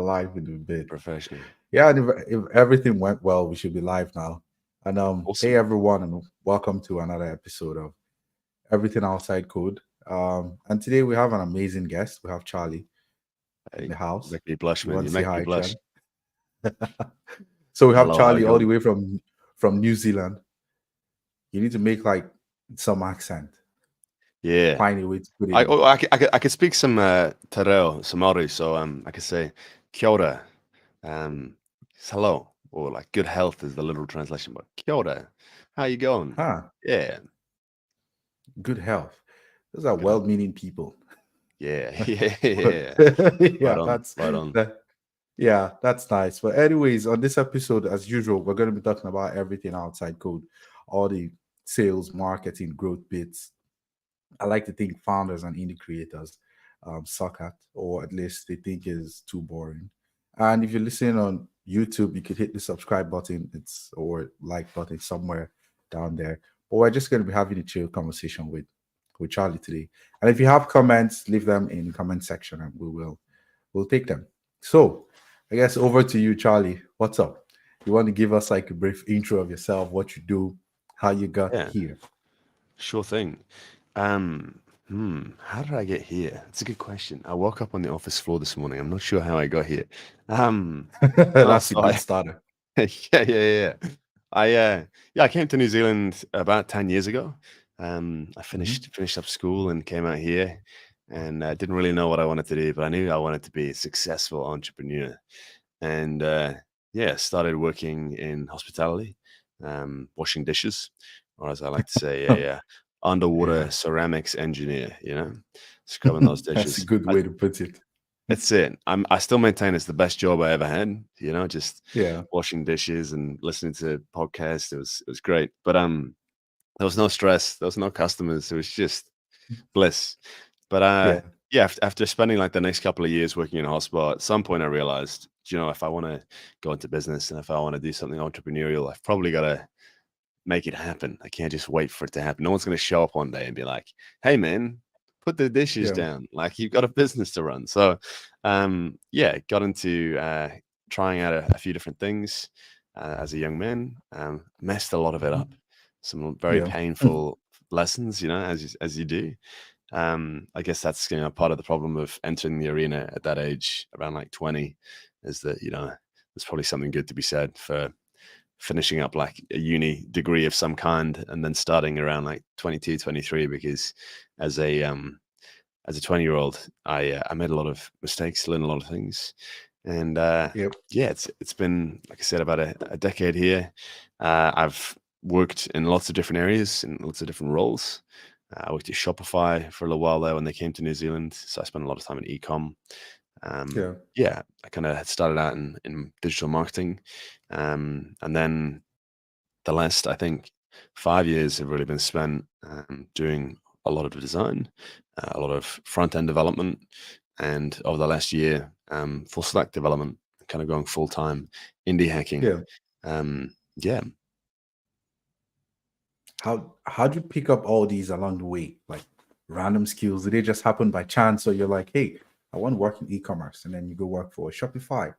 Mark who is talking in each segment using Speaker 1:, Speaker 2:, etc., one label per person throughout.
Speaker 1: live in a bit.
Speaker 2: Professional.
Speaker 1: Yeah, and if everything went well, we should be live now. And hey
Speaker 2: Awesome.
Speaker 1: everyone, and welcome to another episode of Everything Outside Code. And today we have an amazing guest. We have Charlie in
Speaker 2: Hey,
Speaker 1: the
Speaker 2: you
Speaker 1: house.
Speaker 2: make me blush,
Speaker 1: You
Speaker 2: man.
Speaker 1: want
Speaker 2: You
Speaker 1: to say
Speaker 2: make me
Speaker 1: hi,
Speaker 2: blush.
Speaker 1: Charlie? So we have
Speaker 2: Hello, how you
Speaker 1: Charlie all the
Speaker 2: going?
Speaker 1: way from New Zealand. You need to make like some accent.
Speaker 2: Yeah.
Speaker 1: Find a way to put it
Speaker 2: I
Speaker 1: in.
Speaker 2: oh, I could speak some te reo, some Maori, so I could say kia ora, hello, or like good health is the literal translation, but kia ora, how you going?
Speaker 1: Huh?
Speaker 2: Yeah,
Speaker 1: Good health. Those are
Speaker 2: good health.
Speaker 1: well-meaning people.
Speaker 2: Yeah, yeah,
Speaker 1: But
Speaker 2: yeah.
Speaker 1: yeah,
Speaker 2: Right on, right on.
Speaker 1: that. Yeah, that's nice. But anyways, on this episode, as usual, we're going to be talking about everything outside code, all the sales, marketing, growth bits. I like to think founders and indie creators suck at, or at least they think is too boring. And if you're listening on YouTube, you could hit the subscribe button, it's or like button somewhere down there. But we're just going to be having a chill conversation with Charlie today. And if you have comments, leave them in the comment section, and we'll take them. So, I guess over to you, Charlie. What's up? You want to give us like a brief intro of yourself, what you do, how you got
Speaker 2: Yeah,
Speaker 1: here?
Speaker 2: sure thing. Um, how did I get here? It's a good question. I woke up on the office floor this morning. I'm not sure how I got here. Um, no,
Speaker 1: That's a
Speaker 2: so
Speaker 1: good
Speaker 2: I,
Speaker 1: starter.
Speaker 2: yeah. Yeah, I came to New Zealand about 10 years ago. I
Speaker 1: Mhm.
Speaker 2: finished up school and came out here, and I didn't really know what I wanted to do, but I knew I wanted to be a successful entrepreneur. And yeah, started working in hospitality, washing dishes, or as I like to say, a underwater
Speaker 1: Yeah,
Speaker 2: ceramics engineer. Scrubbing those
Speaker 1: that's a
Speaker 2: dishes.
Speaker 1: good way to put it.
Speaker 2: That's it. I still maintain it's the best job I ever had, just
Speaker 1: Yeah,
Speaker 2: washing dishes and listening to podcasts. It was great. But there was no stress, there was no customers. It was just bliss. But
Speaker 1: yeah,
Speaker 2: yeah, after spending like the next couple of years working in a hospital, at some point I realized, if I want to go into business and if I want to do something entrepreneurial, I've probably got to make it happen. I can't just wait for it to happen. No one's going to show up one day and be like, "Hey, man, put the dishes
Speaker 1: yeah,
Speaker 2: down." Like you've got a business to run. So, yeah, got into trying out a few different things as a young man. Messed a lot of it
Speaker 1: mhm,
Speaker 2: up. Some very
Speaker 1: yeah,
Speaker 2: painful lessons, as you do. I guess that's part of the problem of entering the arena at that age, around like 20, is that there's probably something good to be said for finishing up like a uni degree of some kind and then starting around like 22, 23. Because as a 20-year-old, I made a lot of mistakes, learned a lot of things. And
Speaker 1: yep,
Speaker 2: yeah, it's been, like I said, about a decade here. I've worked in lots of different areas in lots of different roles. I worked at Shopify for a little while there when they came to New Zealand, so I spent a lot of time in ecom.
Speaker 1: yeah,
Speaker 2: Yeah, I kind of started out in digital marketing, and then the last, I think, 5 years have really been spent doing a lot of design, a lot of front end development, and over the last year, full stack development, kind of going full time indie hacking.
Speaker 1: yeah.
Speaker 2: Yeah,
Speaker 1: How'd you pick up all these along the way? Like random skills? Did they just happen by chance? Or you're like, hey, I want to work in e-commerce, and then you go work for Shopify.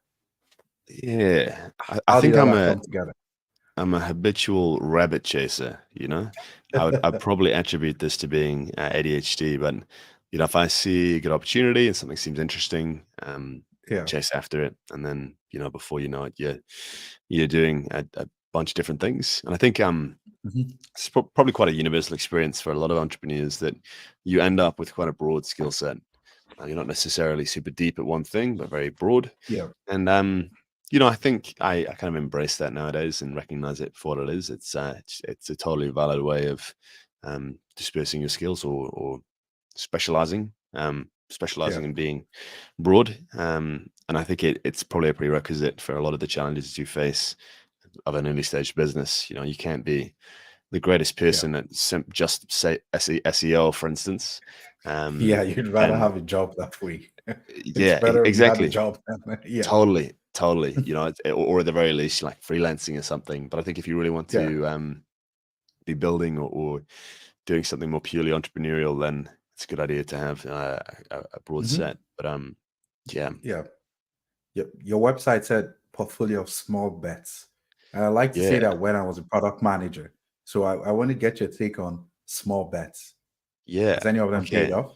Speaker 2: yeah. I
Speaker 1: How did
Speaker 2: think
Speaker 1: all
Speaker 2: I'm
Speaker 1: that
Speaker 2: a
Speaker 1: come together?
Speaker 2: I'm a habitual rabbit chaser. I'd probably attribute this to being ADHD, but if I see a good opportunity and something seems interesting,
Speaker 1: Yeah.
Speaker 2: chase after it, and then before you know it, you're doing a bunch of different things. And I think
Speaker 1: Mhm.
Speaker 2: it's probably quite a universal experience for a lot of entrepreneurs that you end up with quite a broad skill set. You're not necessarily super deep at one thing, but very broad.
Speaker 1: Yeah.
Speaker 2: And I think I kind of embrace that nowadays and recognize it for what it is. It's a totally valid way of dispersing your skills or specializing,
Speaker 1: Yeah.
Speaker 2: specializing in being broad. And I think it's probably a prerequisite for a lot of the challenges you face of an early stage business. You can't be the greatest
Speaker 1: Yeah.
Speaker 2: person at just say SEO, for instance.
Speaker 1: Yeah. You'd rather
Speaker 2: And
Speaker 1: have a job that way. It's
Speaker 2: yeah,
Speaker 1: better if you had a
Speaker 2: exactly.
Speaker 1: job. Yeah.
Speaker 2: Totally, totally. Or at the very least, like freelancing or something. But I think if you really want
Speaker 1: Yeah.
Speaker 2: to be building or doing something more purely entrepreneurial, then it's a good idea to have a broad
Speaker 1: Mhm.
Speaker 2: set. But yeah,
Speaker 1: Yeah. Your website said portfolio of small bets. And I like to say
Speaker 2: Yeah,
Speaker 1: that when I was a product manager. So I want to get your take on small bets.
Speaker 2: yeah.
Speaker 1: Has any of them paid
Speaker 2: Okay.
Speaker 1: off?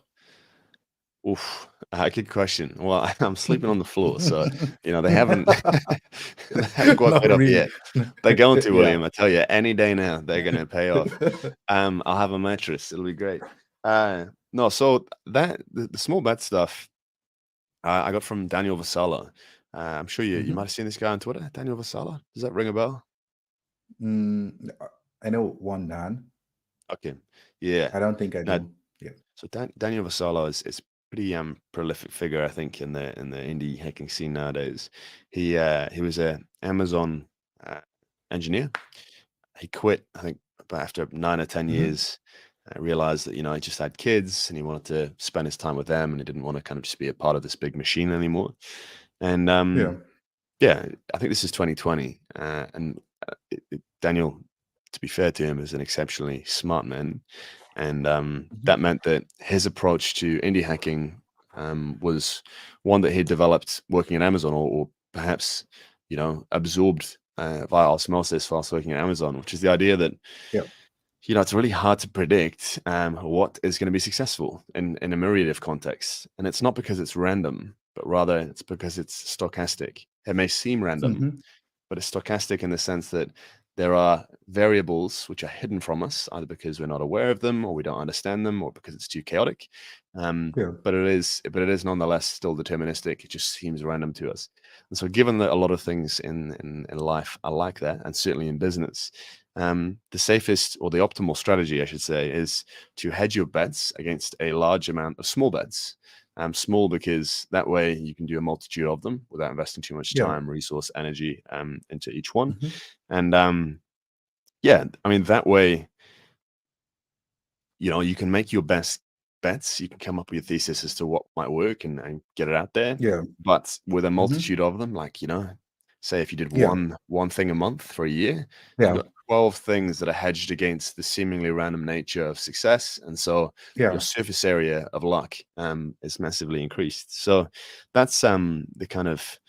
Speaker 2: Oof, good question. Well, I'm sleeping on the floor, so they haven't they haven't quite
Speaker 1: Not
Speaker 2: paid off
Speaker 1: really.
Speaker 2: yet. They're going to,
Speaker 1: Yeah.
Speaker 2: William. I tell you, any day now they're going to pay off. I'll have a mattress. It'll be great. No, so that the small bet stuff I got from Daniel Vasala. I'm sure you might
Speaker 1: Mhm.
Speaker 2: have seen this guy on Twitter, Daniel Vasala. Does that ring a bell?
Speaker 1: I know one Dan.
Speaker 2: Okay, yeah.
Speaker 1: I don't think I
Speaker 2: No,
Speaker 1: do. Yeah.
Speaker 2: so Daniel Vasala is pretty prolific figure, I think, in the indie hacking scene nowadays. He was a Amazon uh, engineer. He quit, I think, about after 9 or 10 years. Realized that he just had kids and he wanted to spend his time with them, and he didn't want to kind of just be a part of this big machine anymore. And
Speaker 1: Yeah.
Speaker 2: yeah, I think this is 2020, and Daniel, to be fair to him, is an exceptionally smart man, and
Speaker 1: Mhm.
Speaker 2: that meant that his approach to indie hacking was one that he developed working at Amazon, or perhaps absorbed via osmosis whilst working at Amazon, which is the idea that
Speaker 1: Yeah.
Speaker 2: it's really hard to predict what is going to be successful in a myriad of contexts. And it's not because it's random, but rather it's because it's stochastic. It may seem random,
Speaker 1: Mhm.
Speaker 2: but it's stochastic in the sense that there are variables which are hidden from us, either because we're not aware of them, or we don't understand them, or because it's too chaotic.
Speaker 1: Yeah.
Speaker 2: But it is nonetheless still deterministic. It just seems random to us. And so, given that a lot of things in life are like that, and certainly in business, the safest or the optimal strategy, I should say, is to hedge your bets against a large amount of small bets. Small because that way you can do a multitude of them without investing too much
Speaker 1: Yeah.
Speaker 2: time, resource, energy into each one.
Speaker 1: Mhm.
Speaker 2: And yeah, I mean, that way, you can make your best bets. You can come up with your thesis as to what might work and get it out there.
Speaker 1: Yeah.
Speaker 2: But with a
Speaker 1: Mhm.
Speaker 2: multitude of them, like, say if you did
Speaker 1: Yeah.
Speaker 2: one thing a month for a year, you've
Speaker 1: Yeah.
Speaker 2: got 12 things that are hedged against the seemingly random nature of success. And so your
Speaker 1: Yeah.
Speaker 2: surface area of luck is massively increased. So that's the kind of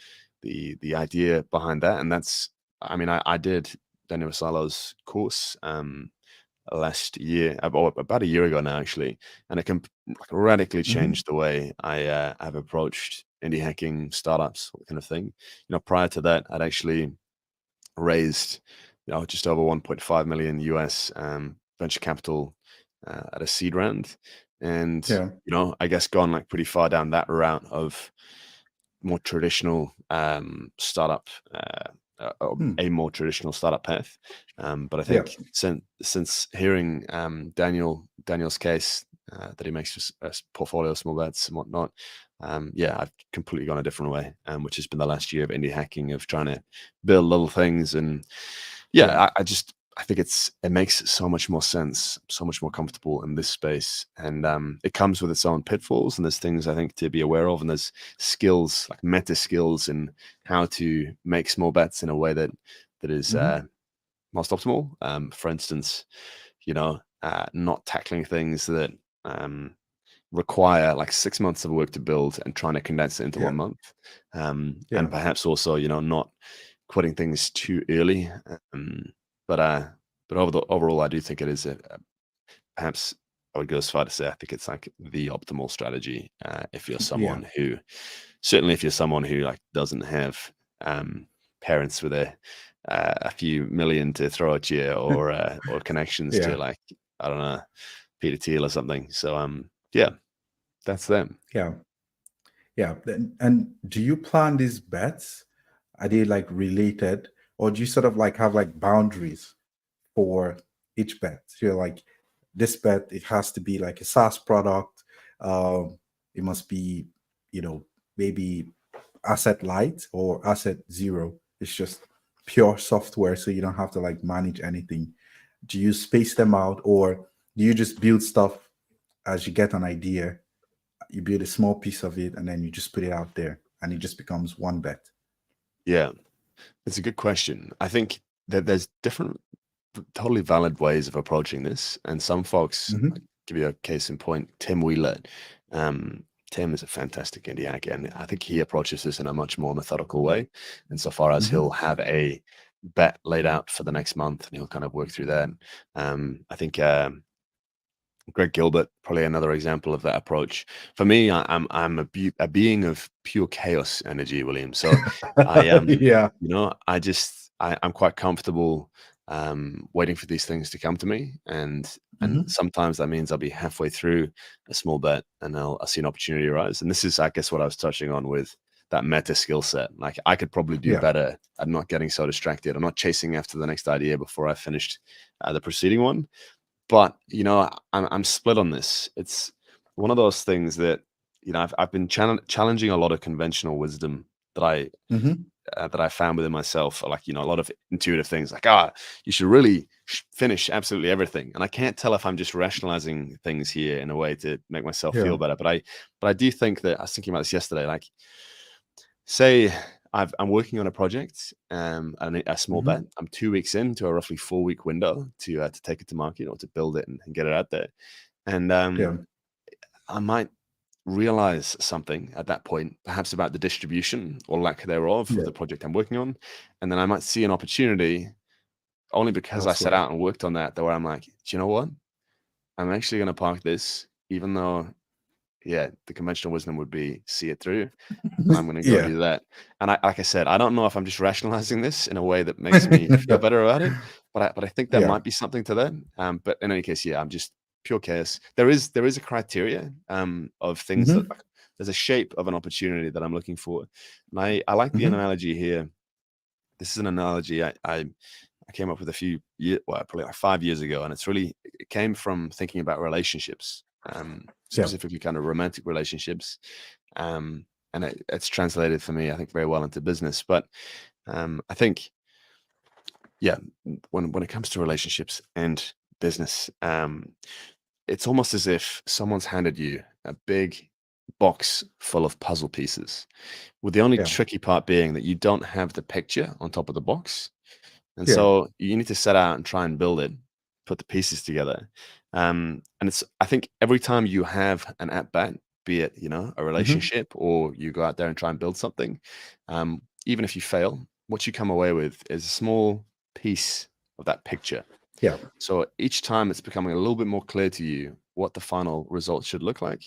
Speaker 2: the idea behind that. And that's, I mean, I did Daniel Salo's course last year, or about a year ago now, actually, and it can like radically
Speaker 1: Mhm.
Speaker 2: changed the way have approached indie hacking startups, kind of thing. Prior to that, I'd actually raised, just over 1.5 million US venture capital at a seed round, and
Speaker 1: Yeah.
Speaker 2: I guess gone like pretty far down that route of more traditional startup,
Speaker 1: Hmm.
Speaker 2: a more traditional startup path. But I
Speaker 1: Yeah.
Speaker 2: think since hearing Daniel's case that he makes a portfolio of small bets and whatnot, yeah, I've completely gone a different way, which has been the last year of indie hacking, of trying to build little things. And
Speaker 1: Yeah.
Speaker 2: yeah, I think it makes so much more sense, so much more comfortable in this space, and it comes with its own pitfalls. And there's things I think to be aware of, and there's skills, like meta skills, in how to make small bets in a way that is
Speaker 1: Mhm.
Speaker 2: most optimal. For instance, not tackling things that um, require like 6 months of work to build and trying to condense it into
Speaker 1: Yeah.
Speaker 2: 1 month,
Speaker 1: Yeah.
Speaker 2: and perhaps also not quitting things too early. Um, but uh, but overall, I do think it is perhaps I would go as far to say I think it's like the optimal strategy if you're
Speaker 1: Yeah.
Speaker 2: someone who, certainly if you're someone who like doesn't have um, parents with a few million to throw at you, or connections to
Speaker 1: Yeah.
Speaker 2: like, I don't know, Peter Thiel or something. So yeah, that's them.
Speaker 1: Yeah. Yeah. And do you plan these bets? Are they like related, or do you sort of like have like boundaries for each bet? So you're like, this bet, it has to be like a SaaS product. It must be, you know, maybe asset light or asset zero. It's just pure software, so you don't have to like manage anything. Do you space them out, or do you just build stuff as you get an idea? You build a small piece of it, and then you just put it out there, and it just becomes one bet.
Speaker 2: Yeah, it's a good question. I think that there's different, totally valid ways of approaching this, and some folks, like,
Speaker 1: Hmm.
Speaker 2: give you a case in point, Tim Wheeler. Um, Tim is a fantastic indie hacker, and I think he approaches this in a much more methodical way, insofar as
Speaker 1: Hmm.
Speaker 2: he'll have a bet laid out for the next month, and he'll kind of work through that. I think Greg Gilbert, probably another example of that approach. For me, I'm a being of pure chaos energy, William. So I
Speaker 1: Yeah.
Speaker 2: I'm quite comfortable waiting for these things to come to me, and
Speaker 1: Hmm.
Speaker 2: sometimes that means I'll be halfway through a small bet and I'll see an opportunity arise. And this is, I guess, what I was touching on with that meta skill set. Like I could probably do
Speaker 1: Yeah.
Speaker 2: better at not getting so distracted. I'm not chasing after the next idea before I finished the preceding one. But, I'm split on this. It's one of those things that, I've been challenging a lot of conventional wisdom that
Speaker 1: Hmm.
Speaker 2: I found within myself, like, a lot of intuitive things like, "Ah, you should really finish absolutely everything." And I can't tell if I'm just rationalizing things here in a way to make myself
Speaker 1: Yeah.
Speaker 2: feel better, but I do think that I was thinking about this yesterday, like, say I'm working on a project, and a small bet.
Speaker 1: Hmm.
Speaker 2: I'm 2 weeks into a roughly 4-week window to take it to market or to build it and get it out there. And
Speaker 1: Yeah.
Speaker 2: I might realize something at that point, perhaps about the distribution or lack thereof of
Speaker 1: Yeah.
Speaker 2: the project I'm working on. And then I might see an opportunity only because I set
Speaker 1: Elsewhere.
Speaker 2: out and worked on that, where I'm like, do you know what? I'm actually going to park this, even though, yeah, the conventional wisdom would be see it through. And I'm gonna go
Speaker 1: Yeah.
Speaker 2: do that. And like I said, I don't know if I'm just rationalizing this in a way that makes me feel better about it, but I think there
Speaker 1: Yeah.
Speaker 2: might be something to that. But in any case, yeah, I'm just pure chaos. There is a criteria of things that
Speaker 1: Hmm.
Speaker 2: like, there's a shape of an opportunity that I'm looking for. And I like the
Speaker 1: Hmm.
Speaker 2: analogy here. This is an analogy I came up with a few years, well, probably like 5 years ago, and it came from thinking about relationships,
Speaker 1: Yeah.
Speaker 2: specifically kind of romantic relationships, um, and it's translated for me, I think, very well into business. But I think, yeah, when it comes to relationships and business, it's almost as if someone's handed you a big box full of puzzle pieces, with the only
Speaker 1: Yeah.
Speaker 2: tricky part being that you don't have the picture on top of the box. And
Speaker 1: Yeah.
Speaker 2: so you need to set out and try and build it, put the pieces together. And I think every time you have an at bat, be it, a
Speaker 1: Hmm.
Speaker 2: relationship or you go out there and try and build something, even if you fail, what you come away with is a small piece of that picture.
Speaker 1: Yeah.
Speaker 2: So each time it's becoming a little bit more clear to you what the final result should look like.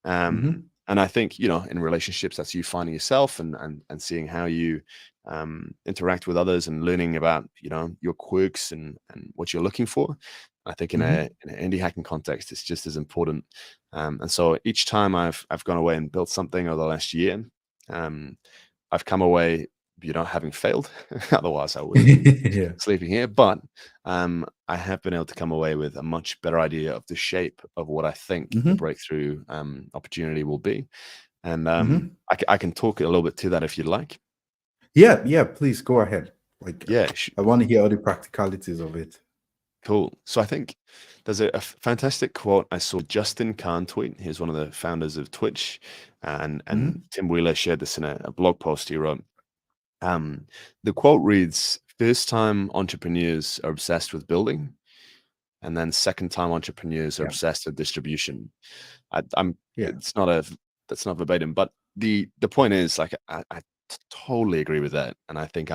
Speaker 1: Hmm.
Speaker 2: And I think, in relationships, that's you finding yourself and seeing how you interact with others and learning about, your quirks and what you're looking for. I think
Speaker 1: Hmm.
Speaker 2: in an indie hacking context, it's just as important. And so each time I've gone away and built something over the last year, um, I've come away, having failed. Otherwise, I wouldn't be
Speaker 1: Yeah.
Speaker 2: sleeping here. But I have been able to come away with a much better idea of the shape of what I think the
Speaker 1: Hmm.
Speaker 2: breakthrough opportunity will be. And
Speaker 1: Hmm.
Speaker 2: I can talk a little bit to that if you'd like.
Speaker 1: Yeah. Yeah. Please go ahead. Like,
Speaker 2: Yeah,
Speaker 1: I want to hear all the practicalities of it.
Speaker 2: cool. So I think there's a fantastic quote I saw Justin Khan tweet. He's one of the founders of Twitch, and
Speaker 1: Hmm.
Speaker 2: Tim Wheeler shared this in a blog post he wrote. Um, the quote reads, "First time entrepreneurs are obsessed with building, and then second time entrepreneurs are
Speaker 1: Yeah.
Speaker 2: obsessed with distribution." I'm
Speaker 1: Yeah.
Speaker 2: it's not a That's not verbatim, but the point is, like, I totally agree with that, and I think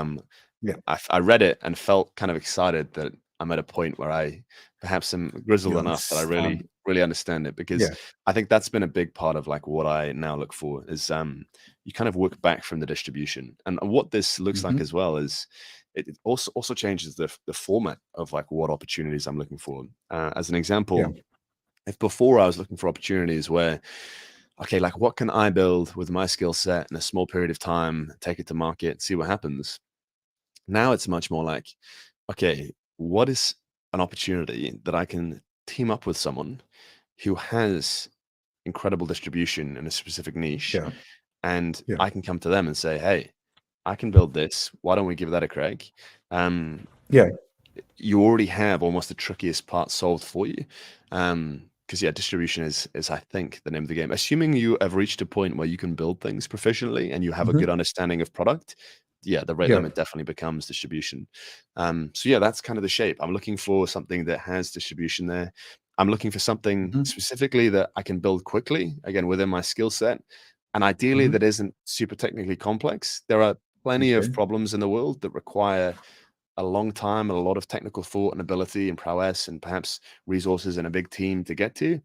Speaker 1: Yeah.
Speaker 2: I read it and felt kind of excited that I'm at a point where I perhaps am grizzled
Speaker 1: You
Speaker 2: enough that I
Speaker 1: understand.
Speaker 2: really understand it, because
Speaker 1: Yeah.
Speaker 2: I think that's been a big part of like what I now look for is you kind of work back from the distribution, and what this looks like
Speaker 1: Hmm.
Speaker 2: as well is it also changes the format of like what opportunities I'm looking for. As an
Speaker 1: Yeah.
Speaker 2: example, if before I was looking for opportunities where, okay, like what can I build with my skill set in a small period of time, take it to market, see what happens. Now it's much more like, okay, what is an opportunity that I can team up with someone who has incredible distribution in a specific niche,
Speaker 1: Yeah.
Speaker 2: and
Speaker 1: Yeah.
Speaker 2: I can come to them and say, hey, I can build this. Why don't we give that a crack? Um,
Speaker 1: Yeah.
Speaker 2: you already have almost the trickiest part solved for you. Because yeah, distribution is I think the name of the game. Assuming you have reached a point where you can build things proficiently and you have a good
Speaker 1: Hmm.
Speaker 2: understanding of product, yeah, the rate
Speaker 1: Yeah.
Speaker 2: limit definitely becomes distribution. So yeah, that's kind of the shape. I'm looking for something that has distribution there. I'm looking for something
Speaker 1: Hmm.
Speaker 2: specifically that I can build quickly, again, within my skill set, and ideally
Speaker 1: Hmm.
Speaker 2: that isn't super technically complex. There are plenty of
Speaker 1: Okay.
Speaker 2: problems in the world that require a long time and a lot of technical thought and ability and prowess and perhaps resources and a big team to get to.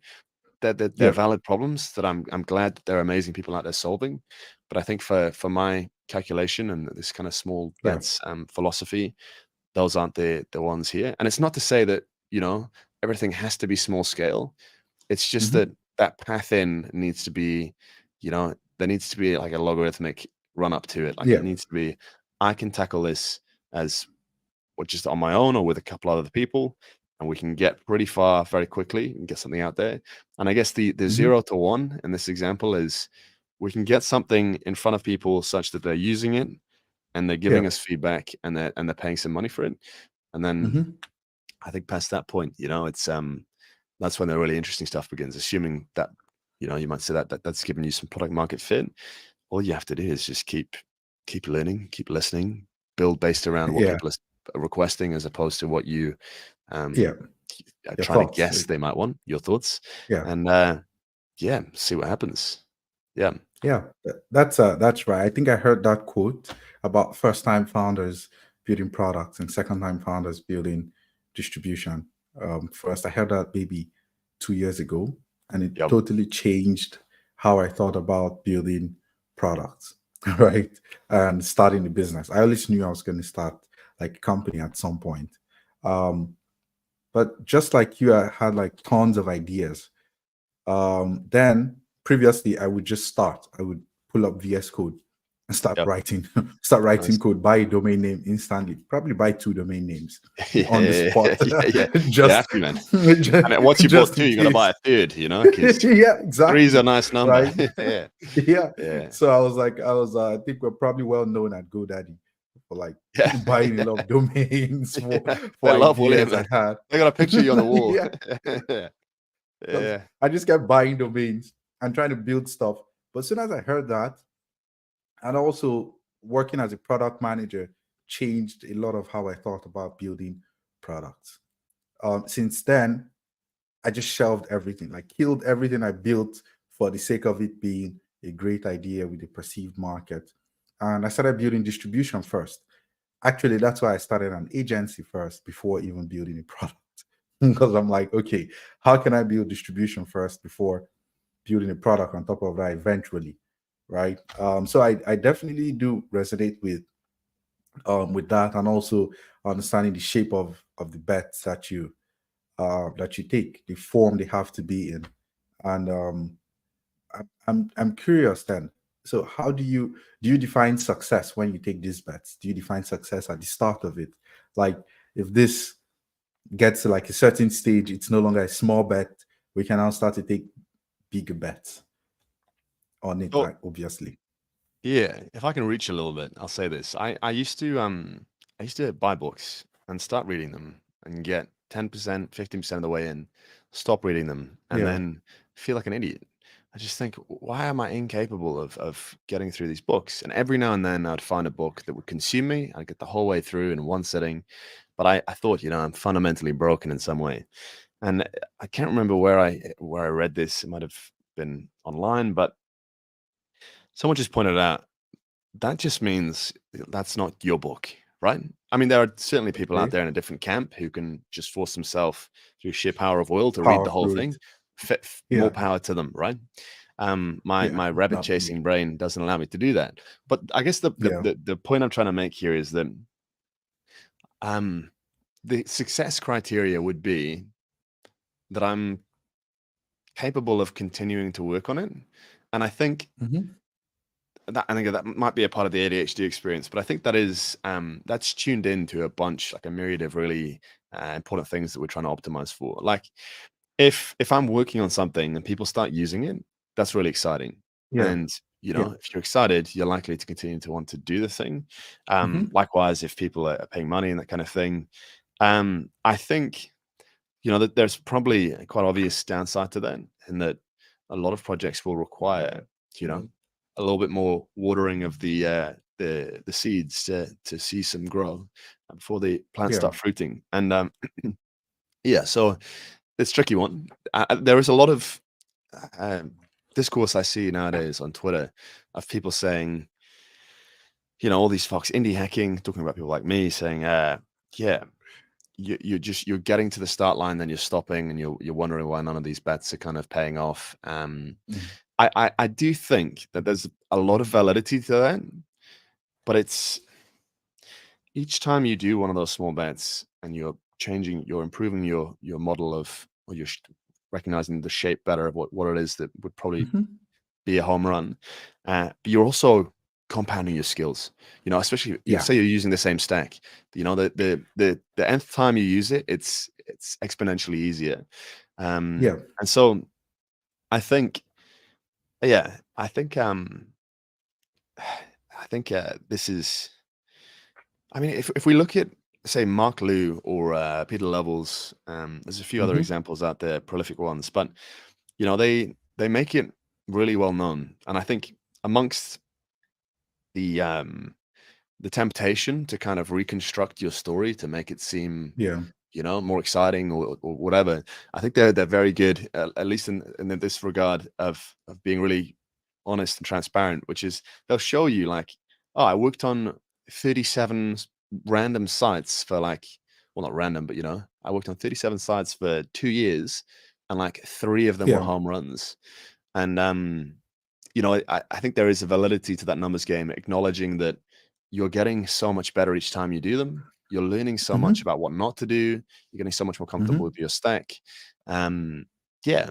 Speaker 2: They're
Speaker 1: Yeah.
Speaker 2: valid problems that I'm glad that there are amazing people out there solving. But I think for my calculation and this kind of small
Speaker 1: Yeah.
Speaker 2: bets philosophy, those aren't the ones here. And it's not to say that, everything has to be small scale. It's just that
Speaker 1: Hmm.
Speaker 2: that path in needs to be, there needs to be like a logarithmic run up to it. Like it
Speaker 1: Yeah.
Speaker 2: needs to be, I can tackle this as or just on my own or with a couple other people, and we can get pretty far very quickly and get something out there. And I guess the
Speaker 1: Hmm.
Speaker 2: 0 to 1 in this example is we can get something in front of people such that they're using it and they're
Speaker 1: Yeah.
Speaker 2: giving us feedback and they're paying some money for it. And then
Speaker 1: Hmm.
Speaker 2: I think past that point, it's that's when the really interesting stuff begins. Assuming that, you might say that's giving you some product market fit. All you have to do is just keep learning, keep listening, build based around what
Speaker 1: Yeah.
Speaker 2: people are requesting as opposed to what you um
Speaker 1: Yeah.
Speaker 2: are
Speaker 1: Your
Speaker 2: trying to
Speaker 1: thoughts.
Speaker 2: guess they might want, your thoughts.
Speaker 1: Yeah.
Speaker 2: And yeah, see what happens. Yeah.
Speaker 1: Yeah, that's right. I think I heard that quote about first-time founders building products and second-time founders building distribution. First, I heard that maybe 2 years ago, and it
Speaker 2: Yep.
Speaker 1: totally changed how I thought about building products, right? And starting the business. I always knew I was going to start like a company at some point. Um, but just like you, I had like tons of ideas. Then previously I would just start. I would pull up VS Code and start
Speaker 2: Yep.
Speaker 1: writing, start writing
Speaker 2: Nice.
Speaker 1: code, buy a domain name instantly, probably buy two domain names
Speaker 2: Yeah,
Speaker 1: on the spot,
Speaker 2: yeah, yeah. You
Speaker 1: just
Speaker 2: have to, man.
Speaker 1: just
Speaker 2: And then once you bought
Speaker 1: just
Speaker 2: two,
Speaker 1: in
Speaker 2: you gotta buy
Speaker 1: case.
Speaker 2: a third, because
Speaker 1: Yeah,
Speaker 2: three is a
Speaker 1: exactly.
Speaker 2: nice number.
Speaker 1: Right.
Speaker 2: Yeah.
Speaker 1: Yeah.
Speaker 2: Yeah.
Speaker 1: So I think we're probably well known at GoDaddy for like
Speaker 2: Yeah.
Speaker 1: buying a lot
Speaker 2: Yeah.
Speaker 1: of domains
Speaker 2: Yeah.
Speaker 1: for
Speaker 2: I love William,
Speaker 1: ideas I
Speaker 2: man.
Speaker 1: had.
Speaker 2: I got a picture of you on the wall.
Speaker 1: Yeah.
Speaker 2: Yeah.
Speaker 1: Because
Speaker 2: Yeah.
Speaker 1: I just kept buying domains and trying to build stuff. But as soon as I heard that, and also working as a product manager changed a lot of how I thought about building products. Since then, I just shelved everything, like killed everything I built for the sake of it being a great idea with a perceived market. And I started building distribution first. Actually, that's why I started an agency first before even building a product. Because I'm like, okay, how can I build distribution first before building a product on top of that eventually, right? So I definitely do resonate with that, and also understanding the shape of the bets that you take, the form they have to be in, and I'm curious then. So how do you define success when you take these bets? Do you define success at the start of it? Like if this gets to like a certain stage, it's no longer a small bet. We can now start to take bigger bets on it,
Speaker 2: Well,
Speaker 1: like obviously.
Speaker 2: yeah, if I can reach a little bit, I'll say this. I used to buy books and start reading them and get 10%, 15% of the way in, stop reading them, and
Speaker 1: Yeah.
Speaker 2: then feel like an idiot. I just think, why am I incapable of getting through these books? And every now and then I'd find a book that would consume me. I'd get the whole way through in one sitting. But I thought, I'm fundamentally broken in some way. And I can't remember where I read this. It might have been online, but someone just pointed out that just means that's not your book, right? I mean, there are certainly people out
Speaker 1: Okay.
Speaker 2: there in a different camp who can just force themselves through sheer power of will to read the
Speaker 1: Power
Speaker 2: whole
Speaker 1: through
Speaker 2: thing.
Speaker 1: it.
Speaker 2: More
Speaker 1: Yeah.
Speaker 2: power to them, right? My
Speaker 1: Yeah.
Speaker 2: my rabbit
Speaker 1: Not me.
Speaker 2: chasing brain doesn't allow me to do that. But I guess the the
Speaker 1: Yeah.
Speaker 2: the, the point I'm trying to make here is that um, the success criteria would be that I'm capable of continuing to work on it, and
Speaker 1: Hmm.
Speaker 2: I think that might be a part of the ADHD experience, but I think that's tuned into a bunch, like a myriad of really important things that we're trying to optimize for. Like if I'm working on something and people start using it, that's really exciting.
Speaker 1: Yeah.
Speaker 2: And
Speaker 1: Yeah.
Speaker 2: if you're excited, you're likely to continue to want to do the thing.
Speaker 1: Hmm.
Speaker 2: Likewise, if people are paying money and that kind of thing, I think that there's probably a quite obvious downside to that, in that a lot of projects will require, you know, a little bit more watering of the seeds to see some grow before the plants
Speaker 1: Yeah.
Speaker 2: start fruiting. And yeah, so it's a tricky one. There is a lot of um, discourse I see nowadays on Twitter of people saying, all these folks indie hacking, talking about people like me saying, yeah, you're getting to the start line, then you're stopping, and you're wondering why none of these bets are kind of paying off.
Speaker 1: Mhm.
Speaker 2: I do think that there's a lot of validity to that, but it's each time you do one of those small bets and you're improving your model of, or you're recognizing the shape better of what it is that would probably
Speaker 1: Mhm.
Speaker 2: be a home run. But you're also compounding your skills. Especially you
Speaker 1: Yeah.
Speaker 2: say you're using the same stack. The nth time you use it, it's exponentially easier.
Speaker 1: Yeah.
Speaker 2: And so I think, yeah, I think this is. I mean, if we look at, say, Mark Liu or Peter Levels, there's a few other
Speaker 1: Mhm.
Speaker 2: examples out there, prolific ones, but they make it really well known, and I think amongst the um, the temptation to kind of reconstruct your story to make it seem,
Speaker 1: Yeah.
Speaker 2: more exciting or whatever. I think they're very good, at least in this regard of being really honest and transparent, which is they'll show you like, oh, I worked on 37 random sites for like, well, not random, but I worked on 37 sites for 2 years, and like three of them were
Speaker 1: Yeah.
Speaker 2: home runs. And I think there is a validity to that numbers game, acknowledging that you're getting so much better each time you do them. You're learning so much
Speaker 1: Mhm.
Speaker 2: about what not to do. You're getting so much more comfortable
Speaker 1: Mhm.
Speaker 2: with your stack. Um, yeah.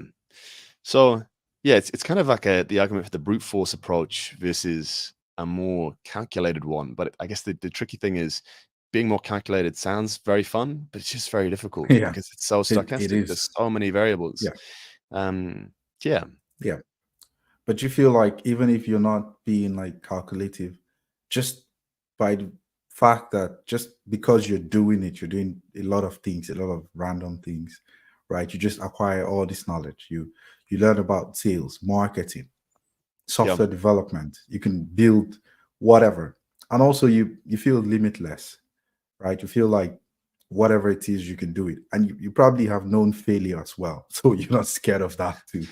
Speaker 2: So yeah, it's kind of like the argument for the brute force approach versus a more calculated one. But I guess the tricky thing is being more calculated sounds very fun, but it's just very difficult
Speaker 1: Yeah.
Speaker 2: because it's so
Speaker 1: It
Speaker 2: stochastic. There's
Speaker 1: is.
Speaker 2: so many variables.
Speaker 1: Yeah.
Speaker 2: Um, yeah.
Speaker 1: Yeah. But you feel like even if you're not being like calculative, just by the fact that just because you're doing it, you're doing a lot of things, a lot of random things, right? You just acquire all this knowledge. You learn about sales, marketing,
Speaker 2: Yeah.
Speaker 1: software development. You can build whatever. And also you feel limitless, right? You feel like whatever it is, you can do it. And you probably have known failure as well. So you're not scared of that too,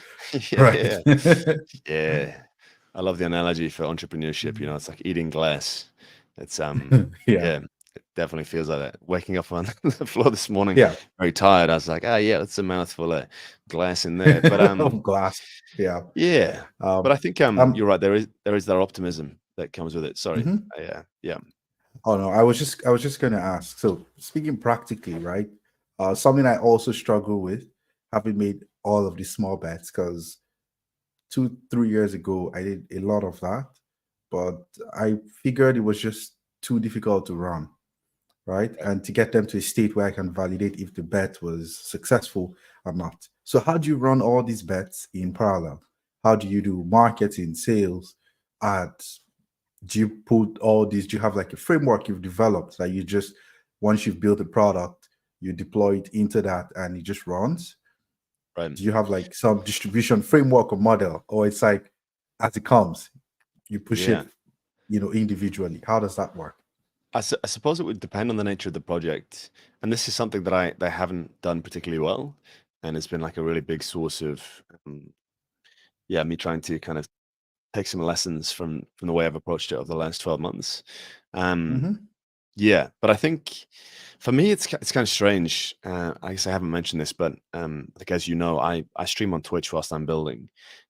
Speaker 2: Yeah,
Speaker 1: right?
Speaker 2: yeah. Yeah. I love the analogy for entrepreneurship, it's like eating glass. It's,
Speaker 1: Yeah.
Speaker 2: yeah, it definitely feels like that. Waking up on the floor this morning,
Speaker 1: Yeah.
Speaker 2: very tired, I was like, "Oh, yeah, that's a mouthful of glass in there." But,
Speaker 1: Of glass. Yeah.
Speaker 2: yeah. But
Speaker 1: Um,
Speaker 2: I think,
Speaker 1: um,
Speaker 2: you're right, there is that optimism that comes with it. Sorry.
Speaker 1: mhm.
Speaker 2: Yeah.
Speaker 1: Oh no, I was just gonna ask. So speaking practically, right? Something I also struggle with, having made all of these small bets, because 2, 3 years ago I did a lot of that, but I figured it was just too difficult to run, right?
Speaker 2: Right.
Speaker 1: And to get them to a state where I can validate if the bet was successful or not. So how do you run all these bets in parallel? How do you do marketing, sales, ads? Do you put all these? Do you have like a framework you've developed that you just, once you've built a product, you deploy it into that and it just runs?
Speaker 2: Right.
Speaker 1: Do you have like some distribution framework or model, or it's like as it comes, you push
Speaker 2: Yeah.
Speaker 1: it, individually? How does that work?
Speaker 2: I suppose it would depend on the nature of the project, and this is something that I haven't done particularly well, and it's been like a really big source of, yeah, me trying to kind of take some lessons from the way I've approached it over the last 12 months. Um,
Speaker 1: Hmm.
Speaker 2: yeah, but I think for me it's kind of strange. I guess I haven't mentioned this, but like as you know, I stream on Twitch whilst I'm building,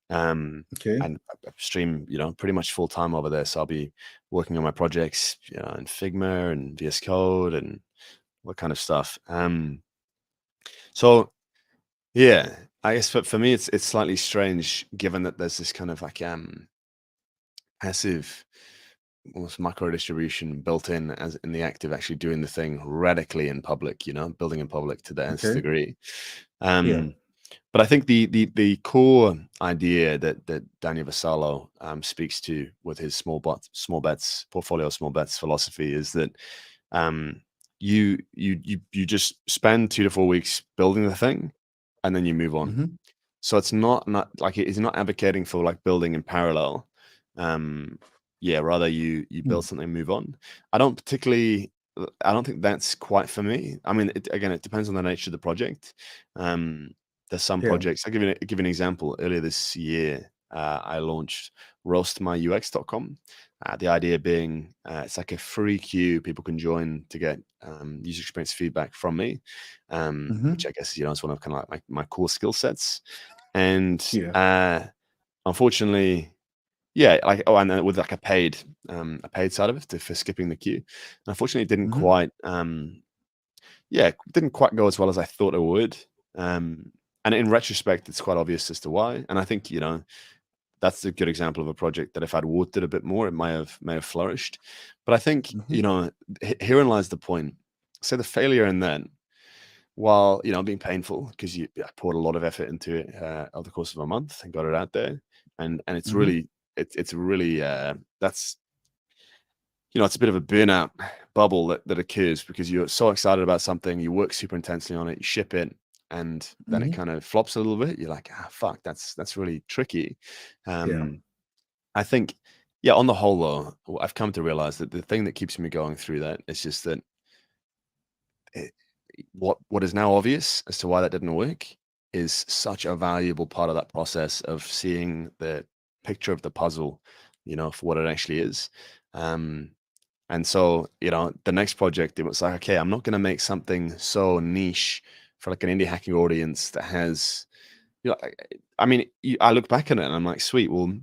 Speaker 2: um,
Speaker 1: Okay.
Speaker 2: and I stream pretty much full time over there. So I'll be working on my projects, in Figma and VS Code and what kind of stuff. So yeah, I guess for me it's slightly strange given that there's this kind of like passive almost macro distribution built in as in the act of actually doing the thing radically in public, building in public to the nth
Speaker 1: Okay.
Speaker 2: degree.
Speaker 1: Yeah.
Speaker 2: Um, but I think the core idea that Daniel Vassallo speaks to with his small bets portfolio, small bets philosophy is that um, you just spend 2 to 4 weeks building the thing, and then you move on.
Speaker 1: Hmm.
Speaker 2: So it's not like he's not advocating for like building in parallel. Um, yeah, rather you build something, move on. I don't particularly. I don't think that's quite for me. I mean, again, it depends on the nature of the project. Um, there's some
Speaker 1: Yeah.
Speaker 2: projects. Give you an example. Earlier this year, I launched roastmyux.com. The idea being, it's like a free queue people can join to get user experience feedback from me, which
Speaker 1: Hmm.
Speaker 2: I guess is one of kind of like my core skill sets. And
Speaker 1: Yeah.
Speaker 2: unfortunately, yeah, like and then with like a paid side of it for skipping the queue. Unfortunately, it
Speaker 1: Hmm.
Speaker 2: didn't quite go as well as I thought it would. Um, and in retrospect, it's quite obvious as to why. And I think that's a good example of a project that if I'd worked it a bit more, it may have flourished. But I think
Speaker 1: Hmm.
Speaker 2: herein lies the point. So the failure in that, while being painful because I poured a lot of effort into it over the course of a month and got it out there, and it's
Speaker 1: Hmm.
Speaker 2: really it's really that's it's a bit of a burnout bubble that occurs because you're so excited about something, you work super intensely on it, you ship it, and then it
Speaker 1: Hmm.
Speaker 2: kind of flops a little bit. You're like, fuck, that's really tricky.
Speaker 1: Yeah.
Speaker 2: Um, I think, yeah, on the whole, though, I've come to realize that the thing that keeps me going through that is just that it, what is now obvious as to why that didn't work is such a valuable part of that process of seeing the picture of the puzzle, for what it actually is. Um, and so, the next project, it was like, okay, I'm not going to make something so niche for like an indie hacking audience that has, I mean, I look back at it and I'm like, sweet, well,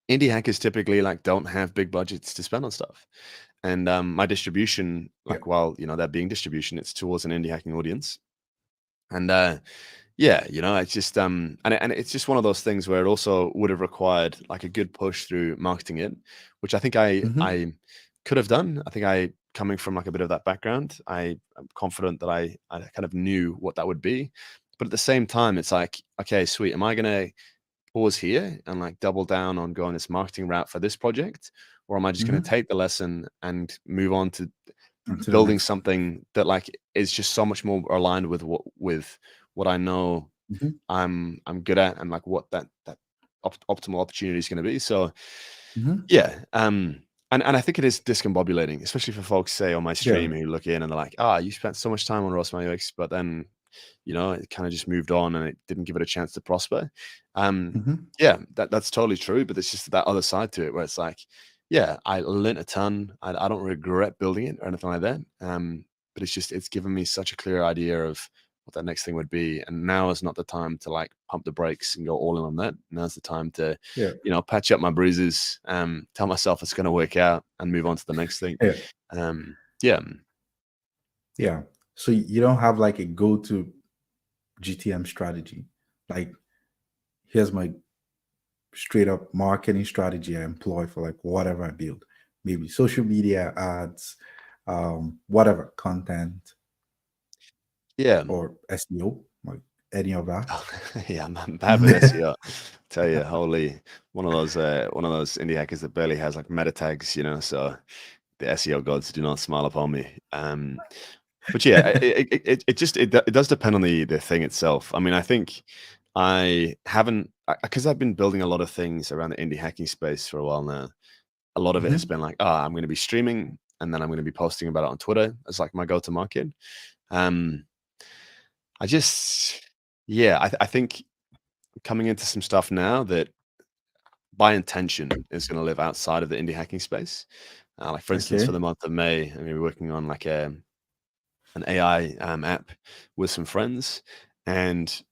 Speaker 2: indie hackers typically like don't have big budgets to spend on stuff. And my distribution,
Speaker 1: Yeah.
Speaker 2: like, while, that being distribution, it's towards an indie hacking audience. And yeah, it's just and it's just one of those things where it also would have required like a good push through marketing it, which I think
Speaker 1: Hmm.
Speaker 2: I could have done. I think I coming from like a bit of that background, I'm confident that I kind of knew what that would be. But at the same time, it's like, okay, sweet. Am I gonna pause here and like double down on going this marketing route for this project? Or am I just gonna
Speaker 1: Hmm.
Speaker 2: take the lesson and move on to
Speaker 1: And to the
Speaker 2: building
Speaker 1: next.
Speaker 2: something that like is just so much more aligned with what I know
Speaker 1: Hmm.
Speaker 2: I'm good at and like what that optimal opportunity is going to be. So
Speaker 1: Hmm.
Speaker 2: yeah, and I think it is discombobulating, especially for folks say on my
Speaker 1: Yeah.
Speaker 2: stream who look in and they're like, you spent so much time on Roast My UX, but then it kind of just moved on and it didn't give it a chance to prosper. Um,
Speaker 1: Hmm.
Speaker 2: yeah, that's totally true, but there's just that other side to it where it's like, yeah, I learned a ton. I don't regret building it or anything like that. But it's given me such a clear idea of what that next thing would be. And now is not the time to like pump the brakes and go all in on that. Now's the time to,
Speaker 1: Yeah.
Speaker 2: patch up my bruises, tell myself it's going to work out and move on to the next thing.
Speaker 1: Yeah.
Speaker 2: Yeah.
Speaker 1: Yeah. So you don't have like a go-to GTM strategy. Like, here's my straight up marketing strategy I employ for like whatever I build. Maybe social media ads, whatever content
Speaker 2: Yeah.
Speaker 1: or SEO, like any of that.
Speaker 2: Oh, yeah, I'm bad with SEO. Tell you, holy, one of those indie hackers that barely has like meta tags, so the SEO gods do not smile upon me. But yeah, it does depend on the thing itself. I mean, I think I haven't because I've been building a lot of things around the indie hacking space for a while now. A lot of it has
Speaker 1: Hmm.
Speaker 2: been like, I'm going to be streaming and then I'm going to be posting about it on Twitter as like my go-to market. Um, I just, yeah, I think coming into some stuff now that by intention is going to live outside of the indie hacking space. Like for instance, for
Speaker 1: Okay.
Speaker 2: the month of May, I mean, we're working on like an AI app with some friends, and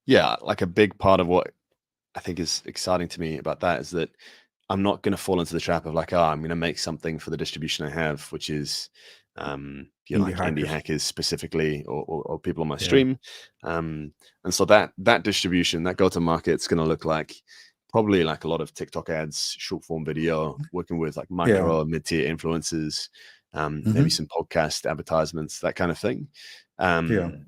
Speaker 2: yeah, like a big part of what I think is exciting to me about that is that I'm not going to fall into the trap of like, I'm going to make something for the distribution I have, which is,
Speaker 1: Indie
Speaker 2: like indie
Speaker 1: hackers.
Speaker 2: hackers specifically, or people on my
Speaker 1: Yeah.
Speaker 2: stream, and so that distribution, that go to market, it's going to look like probably like a lot of TikTok ads, short form video, working with like
Speaker 1: Yeah.
Speaker 2: micro mid tier influencers, maybe
Speaker 1: Hmm.
Speaker 2: some podcast advertisements, that kind of thing.
Speaker 1: Yeah.
Speaker 2: Um,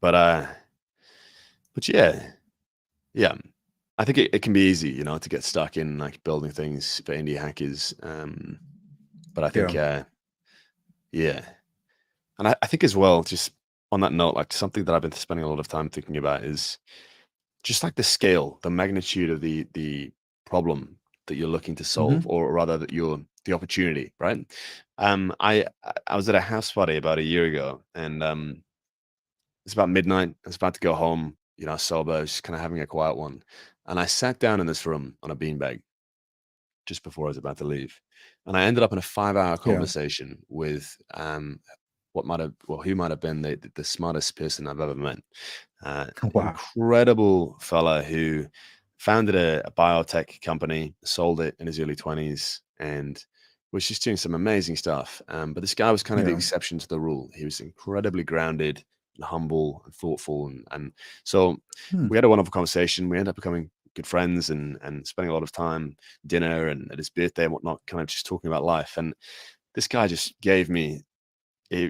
Speaker 2: but yeah, yeah. I think it can be easy, to get stuck in like building things for indie hackers. But I think,
Speaker 1: Yeah.
Speaker 2: yeah. And I think as well, just on that note, like something that I've been spending a lot of time thinking about is just like the scale, the magnitude of the problem. that you're looking to solve,
Speaker 1: Hmm.
Speaker 2: or rather that you're the opportunity, right? I was at a house party about a year ago, and it's about midnight. I was about to go home, sober, just kind of having a quiet one, and I sat down in this room on a beanbag just before I was about to leave, and I ended up in a 5-hour
Speaker 1: Yeah.
Speaker 2: conversation with who might have been the smartest person I've ever met.
Speaker 1: Wow.
Speaker 2: Incredible fella who founded a biotech company, sold it in his early 20s, and was just doing some amazing stuff. But this guy was kind of the
Speaker 1: Yeah.
Speaker 2: exception to the rule. He was incredibly grounded and humble and thoughtful. And so
Speaker 1: Hmm.
Speaker 2: we had a wonderful conversation. We ended up becoming good friends and spending a lot of time, dinner and at his birthday and whatnot, kind of just talking about life. And this guy just gave me he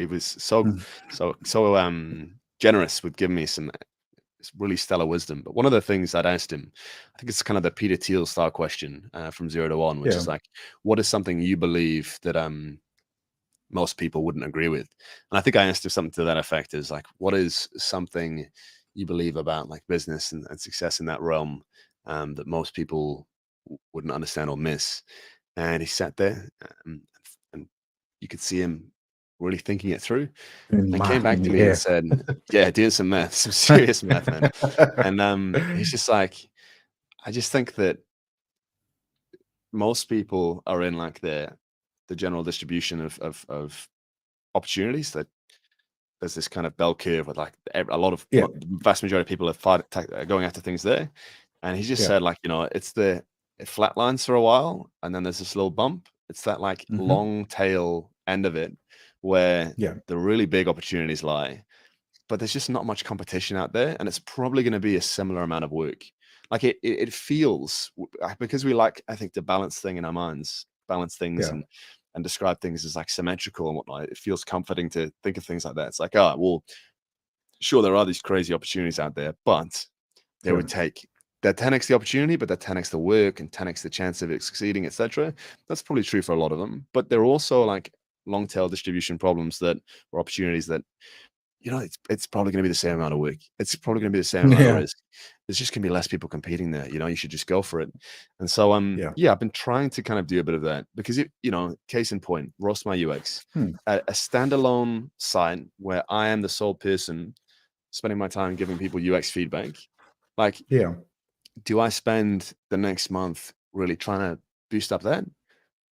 Speaker 2: was
Speaker 1: Hmm.
Speaker 2: generous with giving me some really stellar wisdom. But one of the things I'd asked him, I think it's kind of the Peter Thiel style question from 0 to 1, which
Speaker 1: Yeah.
Speaker 2: is like, what is something you believe that most people wouldn't agree with? And I think I asked him something to that effect: is like, what is something you believe about like business and success in that realm that most people wouldn't understand or miss? And he sat there, and you could see him really thinking it through,
Speaker 1: Doing
Speaker 2: and came
Speaker 1: math
Speaker 2: back
Speaker 1: in
Speaker 2: to
Speaker 1: the
Speaker 2: me and
Speaker 1: air.
Speaker 2: said, "Yeah, doing some math, some serious math, man." And he's just like, I just think that most people are in like the general distribution of opportunities. That there's this kind of bell curve with like a lot of
Speaker 1: Yeah.
Speaker 2: the vast majority of people are going after things there. And he just
Speaker 1: Yeah.
Speaker 2: said, like, it flatlines for a while, and then there's this little bump. It's that like
Speaker 1: Hmm.
Speaker 2: long tail end of it where
Speaker 1: Yeah.
Speaker 2: the really big opportunities lie, but there's just not much competition out there, and it's probably going to be a similar amount of work. Like it feels because we like, I think, to balance things
Speaker 1: Yeah.
Speaker 2: and describe things as like symmetrical and whatnot. It feels comforting to think of things like that. It's like, oh, well, sure, there are these crazy opportunities out there, but they
Speaker 1: Yeah.
Speaker 2: would take that 10x the opportunity, but that 10x the work and 10x the chance of it succeeding, etc. That's probably true for a lot of them, but they're also like long tail distribution problems that or opportunities that it's probably going to be the same amount of work. It's probably going to be the same amount of
Speaker 1: Yeah.
Speaker 2: risk. There's just going to be less people competing there. You should just go for it. And so,
Speaker 1: Yeah.
Speaker 2: yeah, I've been trying to kind of do a bit of that because case in point, Roast My UX,
Speaker 1: Hmm.
Speaker 2: a standalone site where I am the sole person spending my time giving people UX feedback. Like,
Speaker 1: Yeah.
Speaker 2: do I spend the next month really trying to boost up that?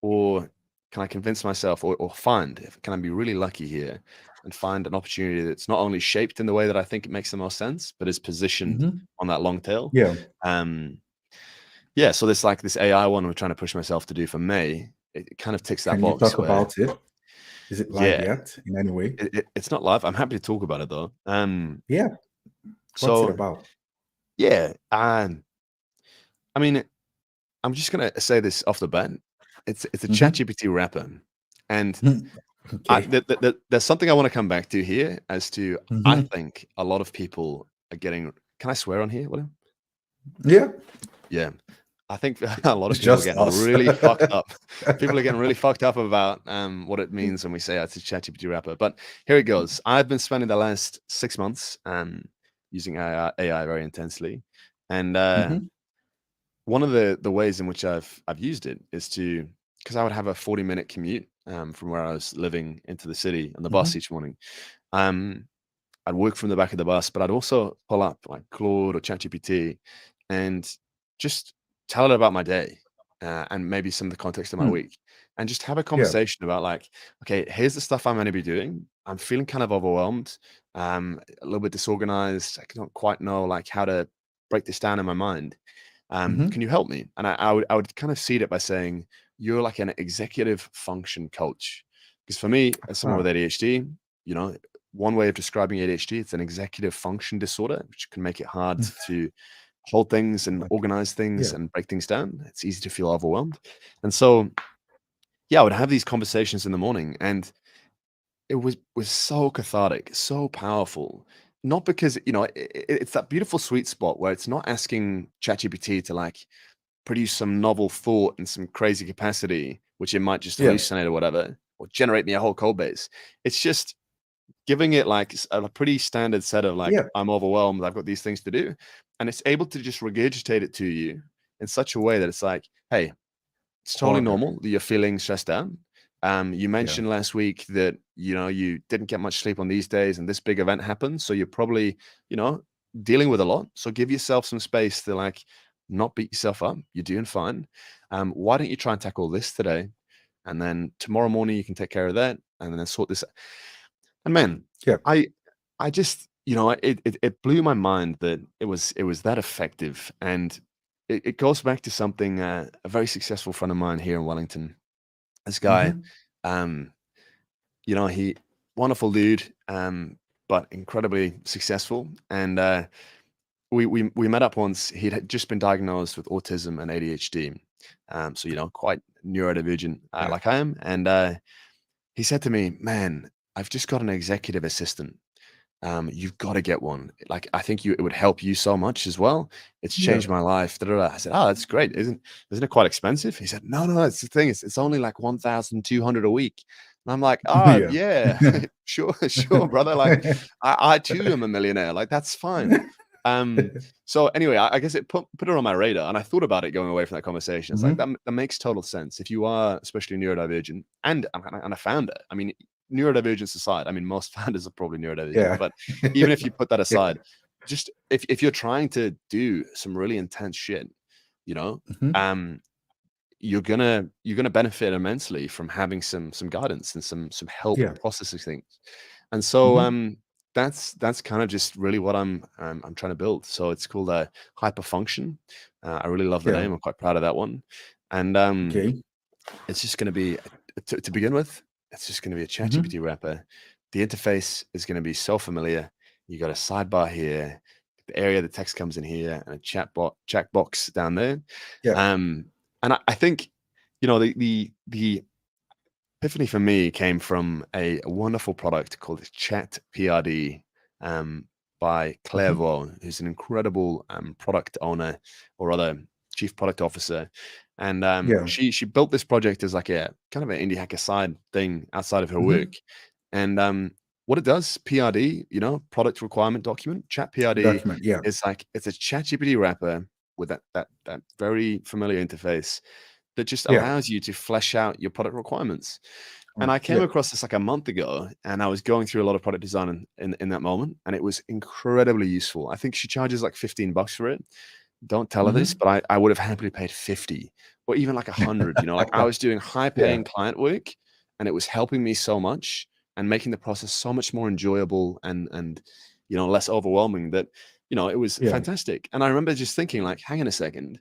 Speaker 2: Or can I convince myself or can I be really lucky here and find an opportunity that's not only shaped in the way that I think it makes the most sense, but is positioned
Speaker 1: Hmm.
Speaker 2: on that long tail?
Speaker 1: Yeah.
Speaker 2: Um, yeah, so this like this AI one I'm trying to push myself to do for May, it kind of ticks that
Speaker 1: Can you
Speaker 2: box
Speaker 1: talk
Speaker 2: where,
Speaker 1: about it? Is it live
Speaker 2: yeah,
Speaker 1: yet in any way?
Speaker 2: it's not live. I'm happy to talk about it though.
Speaker 1: Yeah. What's it
Speaker 2: So
Speaker 1: about?
Speaker 2: yeah, I mean, I'm just gonna say this off the bat. It's a
Speaker 1: Hmm.
Speaker 2: ChatGPT wrapper, and
Speaker 1: Okay.
Speaker 2: there's something I want to come back to here as to I
Speaker 1: Hmm.
Speaker 2: think a lot of people are getting. Can I swear on here, William?
Speaker 1: Yeah.
Speaker 2: Yeah, I think a lot
Speaker 1: It's
Speaker 2: of people are
Speaker 1: just
Speaker 2: getting
Speaker 1: us.
Speaker 2: really fucked up. People are getting really fucked up about what it means when we say it's a ChatGPT wrapper. But here it goes. I've been spending the last 6 months using AI very intensely, and
Speaker 1: Hmm.
Speaker 2: one of the ways in which I've used it is to because I would have a 40-minute commute from where I was living into the city on the bus
Speaker 1: Hmm.
Speaker 2: each morning. Um, I'd work from the back of the bus, but I'd also pull up like Claude or ChatGPT and just tell it about my day and maybe some of the context of my
Speaker 1: Hmm.
Speaker 2: week, and just have a
Speaker 1: Yeah.
Speaker 2: conversation about like, okay, here's the stuff I'm going to be doing. I'm feeling kind of overwhelmed, a little bit disorganized. I don't quite know like how to break this down in my mind.
Speaker 1: Hmm.
Speaker 2: Can you help me? And I would kind of seed it by saying you're like an executive function coach. Because for me, as someone with
Speaker 1: Ah.
Speaker 2: ADHD, you know, one way of describing ADHD, it's an executive function disorder, which can make it hard to hold things and
Speaker 1: Like,
Speaker 2: organize things
Speaker 1: yeah.
Speaker 2: and break things down. It's easy to feel overwhelmed. And so, yeah, I would have these conversations in the morning, and it was so cathartic, so powerful. Not because, it's that beautiful sweet spot where it's not asking ChatGPT to like produce some novel thought and some crazy capacity, which it might just
Speaker 1: Yeah.
Speaker 2: hallucinate or whatever, or generate me a whole code base. It's just giving it like a pretty standard set of like,
Speaker 1: Yeah.
Speaker 2: I'm overwhelmed, I've got these things to do. And it's able to just regurgitate it to you in such a way that it's like, hey, it's totally
Speaker 1: Order.
Speaker 2: normal that you're feeling stressed out. You
Speaker 1: Yeah.
Speaker 2: mentioned last week that you didn't get much sleep on these days, and this big event happened, so you're probably you know dealing with a lot. So give yourself some space to like not beat yourself up. You're doing fine. Why don't you try and tackle this today, and then tomorrow morning you can take care of that, and then sort this. And man,
Speaker 1: Yeah.
Speaker 2: I I just it blew my mind that it was that effective, and it goes back to something a very successful friend of mine here in Wellington. This guy,
Speaker 1: Hmm.
Speaker 2: um, he wonderful dude, but incredibly successful. And we met up once. He'd had just been diagnosed with autism and ADHD, so quite neurodivergent
Speaker 1: Yeah.
Speaker 2: like I am. And he said to me, "Man, I've just got an executive assistant. You've got to get one. Like, I think it would help you so much as well. It's
Speaker 1: Yeah.
Speaker 2: changed my life." Da, da, da. I said, "Oh, that's great. Isn't it quite expensive?" He said, "No, no, it's the thing. It's only like 1,200 a week." And I'm like, "Oh,
Speaker 1: Yeah.
Speaker 2: yeah, sure, sure, brother. Like, I too am a millionaire. Like, that's fine." Um, so anyway, I guess it put it on my radar, and I thought about it going away from that conversation. It's like
Speaker 1: Hmm.
Speaker 2: that makes total sense if you are especially neurodivergent and a founder. I mean, neurodivergence aside, I mean, most founders are probably neurodivergent,
Speaker 1: Yeah.
Speaker 2: but even if you put that
Speaker 1: Yeah.
Speaker 2: aside, just if you're trying to do some really intense shit, you know,
Speaker 1: Hmm.
Speaker 2: um, you're gonna benefit immensely from having some guidance and some help
Speaker 1: Yeah.
Speaker 2: processing things. And so
Speaker 1: Hmm.
Speaker 2: that's kind of just really what I'm trying to build. So it's called a hyperfunction. I really love the
Speaker 1: Yeah.
Speaker 2: name. I'm quite proud of that one. And
Speaker 1: Okay.
Speaker 2: it's just going to be to begin with. It's just going to be a
Speaker 1: Hmm.
Speaker 2: ChatGPT wrapper. The interface is going to be so familiar. You got a sidebar here, the area the text comes in here, and a chat box down there.
Speaker 1: Yeah.
Speaker 2: Um, and I think the epiphany for me came from a wonderful product called Chat PRD, um, by Claire
Speaker 1: Hmm.
Speaker 2: Vaughan, who's an incredible product owner, or rather chief product officer. And
Speaker 1: Yeah.
Speaker 2: she built this project as like a kind of an indie hacker side thing outside of her work.
Speaker 1: Hmm.
Speaker 2: And what it does, PRD, product requirement document, Chat PRD
Speaker 1: Document. Yeah.
Speaker 2: is like it's a ChatGPT wrapper with that very familiar interface that just
Speaker 1: Yeah.
Speaker 2: allows you to flesh out your product requirements. And I came
Speaker 1: Yeah.
Speaker 2: across this like a month ago, and I was going through a lot of product design in that moment, and it was incredibly useful. I think she charges like $15 for it. Don't tell her this,
Speaker 1: Hmm.
Speaker 2: but I would have happily paid 50 or even like 100. Like I was doing high
Speaker 1: Yeah.
Speaker 2: paying client work, and it was helping me so much and making the process so much more enjoyable and less overwhelming that it was
Speaker 1: Yeah.
Speaker 2: fantastic. And I remember just thinking like, hang on a second,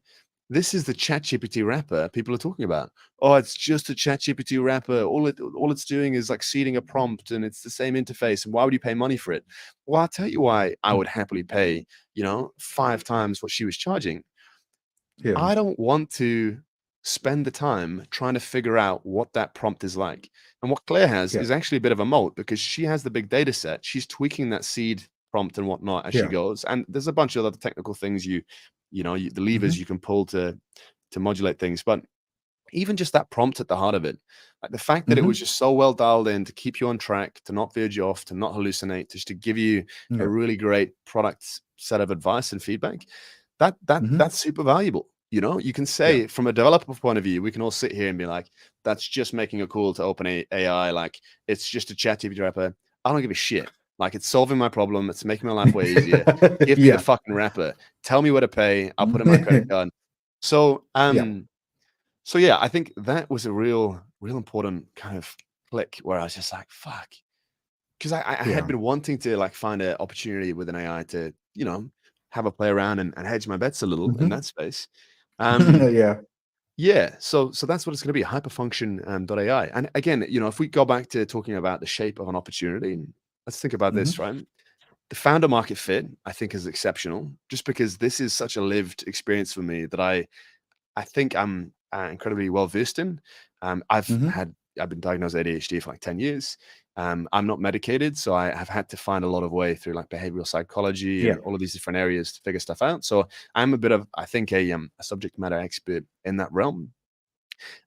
Speaker 2: this is the ChatGPT wrapper people are talking about. Oh, it's just a ChatGPT wrapper. All it's doing is like seeding a prompt, and it's the same interface. And why would you pay money for it? Well, I'll tell you why I would happily pay, 5 times what she was charging.
Speaker 1: Yeah.
Speaker 2: I don't want to spend the time trying to figure out what that prompt is like. And what Claire has
Speaker 1: Yeah.
Speaker 2: is actually a bit of a moat because she has the big data set. She's tweaking that seed prompt and whatnot as she
Speaker 1: Yeah.
Speaker 2: goes. And there's a bunch of other technical things the levers
Speaker 1: Hmm.
Speaker 2: you can pull to modulate things. But even just that prompt at the heart of it, like the fact that it was
Speaker 1: Hmm.
Speaker 2: just so well dialed in to keep you on track, to not veer you off, to not hallucinate, just to give you a
Speaker 1: Yeah.
Speaker 2: really great product set of advice and feedback,
Speaker 1: Hmm.
Speaker 2: that's super valuable. You can
Speaker 1: Yeah.
Speaker 2: say from a developer point of view, we can all sit here and be like, that's just making a call to open AI. Like it's just a chat GPT wrapper. I don't give a shit. Like it's solving my problem. It's making my life way easier. Give me the
Speaker 1: Yeah.
Speaker 2: fucking wrapper. Tell me where to pay. I'll put in my credit card. So,
Speaker 1: Yeah.
Speaker 2: so yeah, I think that was a real important kind of click where I was just like, fuck. Because I had
Speaker 1: Yeah.
Speaker 2: been wanting to like find an opportunity with an AI to, have a play around and hedge my bets a little in
Speaker 1: Hmm.
Speaker 2: that space. Um,
Speaker 1: Yeah.
Speaker 2: yeah, so that's what it's going to be, hyperfunction AI. And again, if we go back to talking about the shape of an opportunity, let's think about this,
Speaker 1: Hmm.
Speaker 2: right? The founder market fit, I think, is exceptional, just because this is such a lived experience for me that I think I'm incredibly well versed in.
Speaker 1: Hmm.
Speaker 2: I've been diagnosed with ADHD for like 10 years. I'm not medicated, so I have had to find a lot of way through like behavioral psychology
Speaker 1: Yeah.
Speaker 2: and all of these different areas to figure stuff out. So I'm a bit of, I think, a subject matter expert in that realm.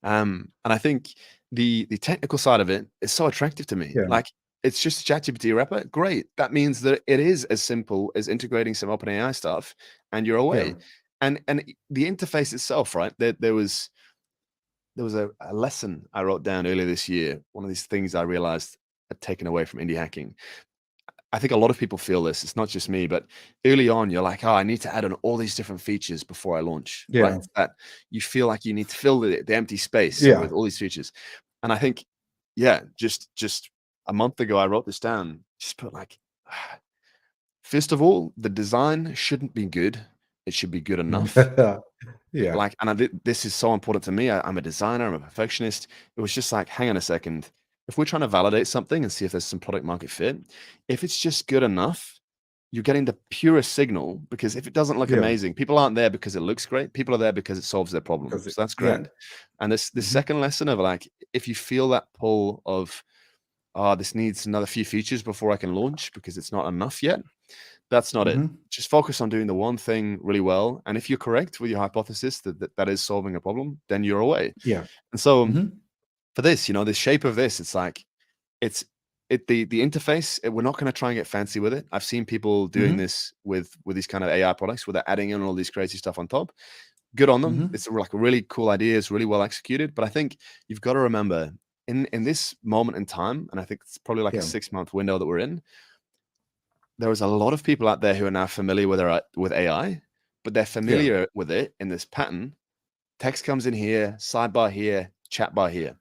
Speaker 2: And I think the technical side of it is so attractive to me.
Speaker 1: Yeah.
Speaker 2: Like it's just a ChatGPT wrapper. Great. That means that it is as simple as integrating some OpenAI stuff and you're
Speaker 1: Yeah.
Speaker 2: away. and the interface itself, right? There was a lesson I wrote down earlier this year. One of these things I realized I'd taken away from indie hacking. I think a lot of people feel this. It's not just me, but early on, you're like, "Oh, I need to add on all these different features before I launch," right?
Speaker 1: Yeah.
Speaker 2: That you feel like you need to fill the empty space
Speaker 1: Yeah.
Speaker 2: with all these features. And I think, yeah, just a month ago, I wrote this down. Just put like, first of all, the design shouldn't be good. It should be good enough.
Speaker 1: Yeah.
Speaker 2: Like, and this is so important to me. I'm a designer. I'm a perfectionist. It was just like, hang on a second. If we're trying to validate something and see if there's some product market fit, if it's just good enough, you're getting the purest signal. Because if it doesn't look
Speaker 1: Yeah.
Speaker 2: amazing, people aren't there because it looks great. People are there because it solves their problem.
Speaker 1: Because
Speaker 2: So that's
Speaker 1: yeah.
Speaker 2: grand. And this
Speaker 1: Hmm.
Speaker 2: second lesson of like, if you feel that pull of, this needs another few features before I can launch because it's not enough yet, that's not it.
Speaker 1: Hmm.
Speaker 2: Just focus on doing the one thing really well. And if you're correct with your hypothesis that is solving a problem, then you're away.
Speaker 1: Yeah.
Speaker 2: And so
Speaker 1: Hmm.
Speaker 2: for this, the shape of this, it's like it's the interface. We're not going to try and get fancy with it. I've seen people doing
Speaker 1: Hmm.
Speaker 2: this with these kind of AI products where they're adding in all these crazy stuff on top. Good on them.
Speaker 1: Hmm.
Speaker 2: It's like a really cool idea. It's really well executed. But I think you've got to remember in this moment in time, and I think it's probably like a
Speaker 1: Yeah.
Speaker 2: 6-month window that we're in, there is a lot of people out there who are now familiar with AI, but they're
Speaker 1: Yeah.
Speaker 2: familiar with it in this pattern. Text comes in here, sidebar here, chat bar here.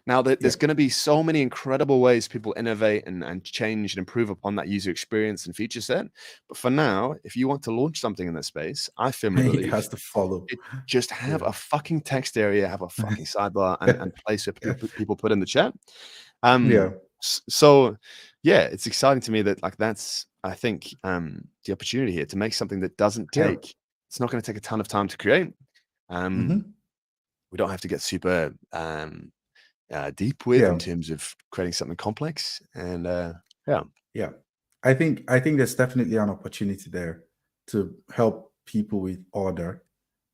Speaker 2: Now,
Speaker 1: Yeah.
Speaker 2: there's going to be so many incredible ways people innovate and change and improve upon that user experience and feature set. But for now, if you want to launch something in this space, I firmly
Speaker 1: It
Speaker 2: believe
Speaker 1: has to follow.
Speaker 2: it just have
Speaker 1: Yeah.
Speaker 2: a fucking text area, have a fucking sidebar, and place where people put in the chat. Um,
Speaker 1: Yeah.
Speaker 2: so yeah, it's exciting to me that like that's I think the opportunity here to make something that doesn't
Speaker 1: Yeah.
Speaker 2: take it's not going to take a ton of time to create. Um,
Speaker 1: Hmm.
Speaker 2: we don't have to get super deep with in
Speaker 1: Yeah.
Speaker 2: terms of creating something complex. And yeah,
Speaker 1: Yeah. I think there's definitely an opportunity there to help people with order,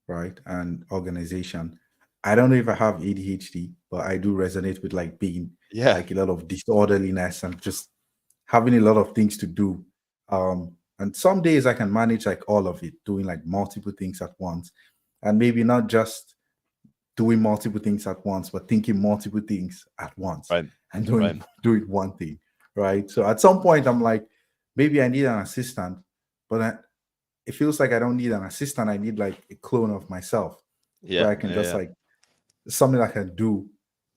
Speaker 1: right? And organization. I don't know if I have ADHD, but I do resonate with like being
Speaker 2: yeah,
Speaker 1: like a lot of disorderliness and just having a lot of things to do. And some days I can manage like all of it, doing like multiple things at once. And maybe not just doing multiple things at once, but thinking multiple things at once
Speaker 2: right,
Speaker 1: and
Speaker 2: right,
Speaker 1: doing one thing, right? So at some point, I'm like, maybe I need an assistant, but it feels like I don't need an assistant. I need like a clone of myself where
Speaker 2: yeah,
Speaker 1: I can
Speaker 2: yeah,
Speaker 1: just
Speaker 2: yeah,
Speaker 1: like something I can do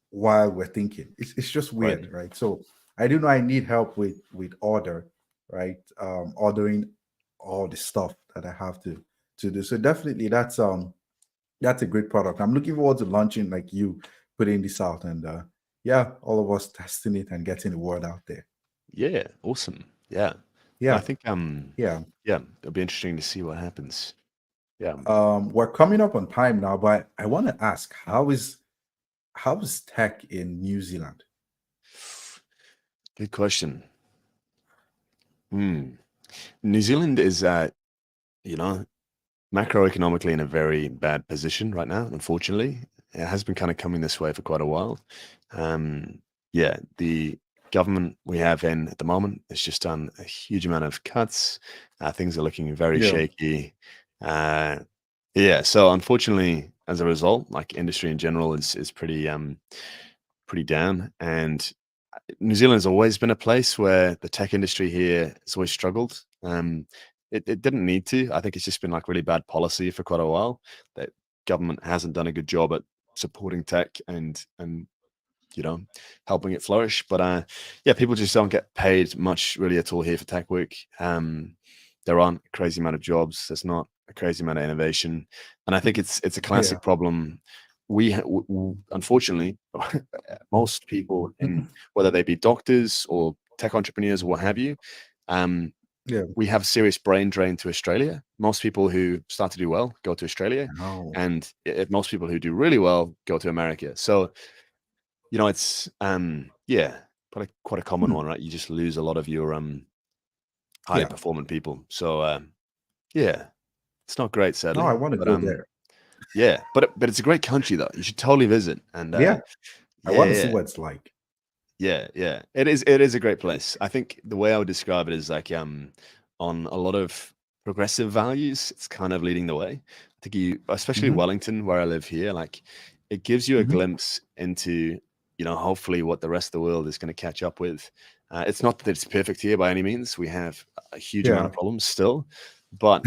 Speaker 1: while we're thinking. It's just
Speaker 2: right,
Speaker 1: weird, right? So I do know I need help with order, right? Ordering all the stuff that I have to do. So definitely that's a great product. I'm looking forward to launching like you putting this out and yeah, all of us testing it and getting the word out there.
Speaker 2: yeah, awesome, yeah. I
Speaker 1: Yeah,
Speaker 2: think
Speaker 1: yeah.
Speaker 2: yeah, it'll be interesting to see what happens. Yeah,
Speaker 1: We're coming up on time now, but I want to ask, how is tech in New Zealand?
Speaker 2: good question. Hmm. New Zealand is you know macroeconomically in a very bad position right now, unfortunately. It has been kind of coming this way for quite a while. Yeah, the government we have in at the moment has just done a huge amount of cuts. Things are looking very
Speaker 1: Yeah,
Speaker 2: shaky. Uh, yeah, so unfortunately, as a result, like industry in general is pretty down. And New Zealand's always been a place where the tech industry here has always struggled. It didn't need to. I think it's just been like really bad policy for quite a while. That government hasn't done a good job at supporting tech and you know helping it flourish. But yeah, people just don't get paid much really at all here for tech work. There aren't a crazy amount of jobs. There's not a crazy amount of innovation, and I think it's a
Speaker 1: yeah.
Speaker 2: classic problem. Unfortunately, most people in whether they be doctors or tech entrepreneurs or what have you, um,
Speaker 1: Yeah.
Speaker 2: we have serious brain drain to Australia. Most people who start to do well go to Australia,
Speaker 1: Oh,
Speaker 2: and most people who do really well go to America. So it's yeah, quite a common
Speaker 1: hmm.
Speaker 2: one, right? You just lose a lot of your highly
Speaker 1: Yeah.
Speaker 2: performing people. So yeah, it's not great,
Speaker 1: No, I
Speaker 2: sadly,
Speaker 1: want to
Speaker 2: but
Speaker 1: go there.
Speaker 2: yeah, but it's a great country though. You should totally visit. And
Speaker 1: Yeah, I
Speaker 2: yeah,
Speaker 1: want to see
Speaker 2: yeah,
Speaker 1: what it's like.
Speaker 2: yeah, yeah. It is a great place. I think the way I would describe it is like on a lot of progressive values, it's kind of leading the way. I think think you, especially
Speaker 1: Hmm.
Speaker 2: Wellington, where I live here, like it gives you a
Speaker 1: Hmm.
Speaker 2: glimpse into, hopefully what the rest of the world is going to catch up with. It's not that it's perfect here by any means. We have a huge amount
Speaker 1: Yeah.
Speaker 2: of problems still, but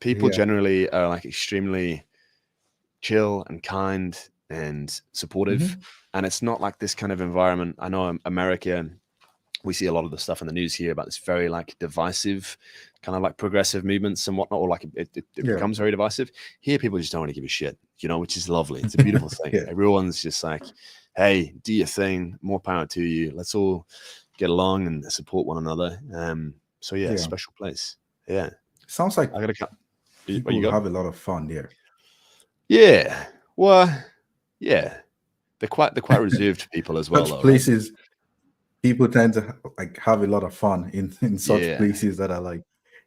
Speaker 2: people
Speaker 1: Yeah.
Speaker 2: generally are like extremely chill and kind and supportive.
Speaker 1: Hmm.
Speaker 2: And it's not like this kind of environment. I know America, we see a lot of the stuff in the news here about this very like divisive kind of like progressive movements and whatnot, or like it
Speaker 1: Yeah.
Speaker 2: becomes very divisive. Here people just don't want to give a shit, which is lovely. It's a beautiful thing.
Speaker 1: Yeah.
Speaker 2: Everyone's just like, hey, do your thing, more power to you, let's all get along and support one another. So yeah,
Speaker 1: Yeah.
Speaker 2: special place. Yeah,
Speaker 1: Sounds like
Speaker 2: I gotta cut. What you
Speaker 1: people
Speaker 2: got?
Speaker 1: have a lot of fun there.
Speaker 2: Yeah, well, yeah, they're quite reserved people as well
Speaker 1: Such
Speaker 2: though, right?
Speaker 1: places, people tend to like have a lot of fun in such
Speaker 2: Yeah.
Speaker 1: places that are like,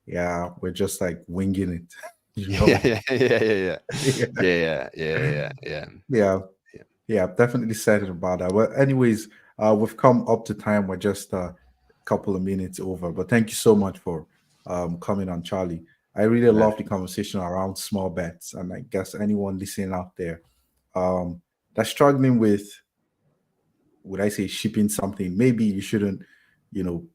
Speaker 1: yeah, we're just like winging it, you
Speaker 2: Yeah,
Speaker 1: know?
Speaker 2: yeah, yeah, yeah, yeah,
Speaker 1: Yeah.
Speaker 2: yeah, yeah, yeah, yeah,
Speaker 1: Yeah.
Speaker 2: yeah.
Speaker 1: Yeah, definitely excited about that. Well, anyways, we've come up to time. We're just a couple of minutes over, but thank you so much for coming on, Charlie. I really
Speaker 2: No,
Speaker 1: love the conversation around small bets, and I guess anyone listening out there um, that's struggling with, would I say, shipping something, maybe you shouldn't,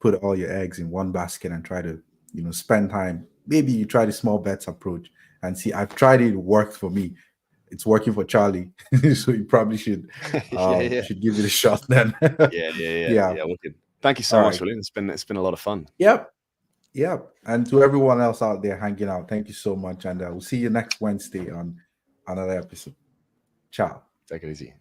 Speaker 1: put all your eggs in one basket and try to, spend time. Maybe you try the small bets approach and see. I've tried it; it worked for me. It's working for Charlie, so you probably
Speaker 2: yeah, yeah,
Speaker 1: should give it a shot then.
Speaker 2: yeah, yeah, yeah,
Speaker 1: Yeah.
Speaker 2: yeah. Wicked. Thank you
Speaker 1: All
Speaker 2: so much,
Speaker 1: right.
Speaker 2: William. It's been a lot of fun.
Speaker 1: Yep. Yep. And to everyone else out there hanging out, thank you so much. And we'll see you next Wednesday on another episode. Ciao.
Speaker 2: Take it easy.